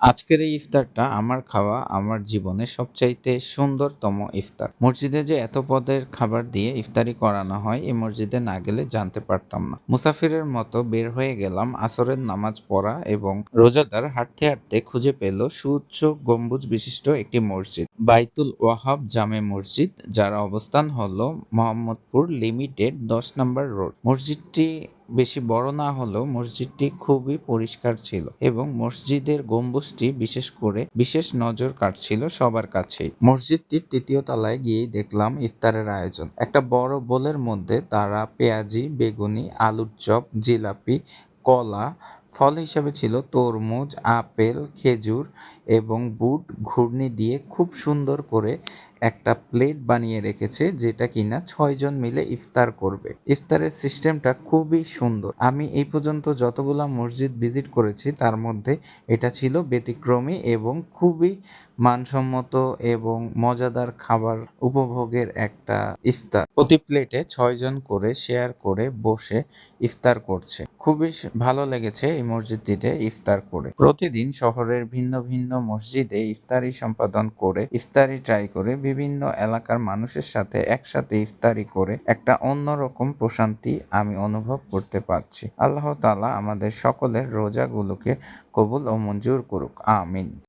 আজকের এই ইফতারটা আমার খাওয়া আমার জীবনের সবচাইতে সুন্দরতম ইফতার। মসজিদে যে এত পদের খাবার দিয়ে ইফতারি করানো হয় এই মসজিদে না গেলে জানতে পারতাম না। মুসাফিরের মতো বের হয়ে গেলাম আসরের নামাজ পড়া এবং রোজাদার হাঁটতে হাঁটতে খুঁজে পেল সুউচ্চ গম্বুজ বিশিষ্ট একটি মসজিদ, বাইতুল ওয়াহাব জামে মসজিদ, যার অবস্থান হলো মোহাম্মদপুর লিমিটেড 10 নম্বর রোড। মসজিদটি বেশি বড় না হলেও মসজিদটি খুবই পরিষ্কার ছিল এবং মসজিদের গম্বুজটি বিশেষ নজর কাটছিল সবার কাছেই। মসজিদটির তৃতীয় তলায় গিয়েই দেখলাম ইফতারের আয়োজন। একটা বড় বোলের মধ্যে তারা পেঁয়াজি, বেগুনি, আলুর চপ, জিলাপি, কলা, ফল হিসাবে ছিল তরমুজ, আপেল, খেজুর এবং বুট ঘুর্ণি দিয়ে খুব সুন্দর করে একটা প্লেট বানিয়ে রেখেছে, যেটা কিনা 6 জন মিলে ইফতার করবে। ইফতারের সিস্টেমটা খুবই সুন্দর। আমি এই পর্যন্ত যতগুলা মসজিদ ভিজিট করেছি তার মধ্যে এটা ছিল ব্যতিক্রমী এবং খুবই মানসম্মত এবং মজাদার খাবার উপভোগের একটা ইফতার। প্রতি প্লেটে 6 জন করে শেয়ার করে বসে ইফতার করছে। খুবই ভালো লেগেছে এই মসজিদটিতে ইফতার করে। প্রতিদিন শহরের ভিন্ন ভিন্ন মসজিদে ইফতারি সম্পাদন করে, ইফতারি ট্রাই করে, বিভিন্ন এলাকার মানুষের সাথে একসাথে ইফতারি করে একটা অন্যরকম প্রশান্তি আমি অনুভব করতে পারছি। আল্লাহ তাআলা আমাদের সকলের রোজাগুলোকে কবুল ও মঞ্জুর করুক, আমিন।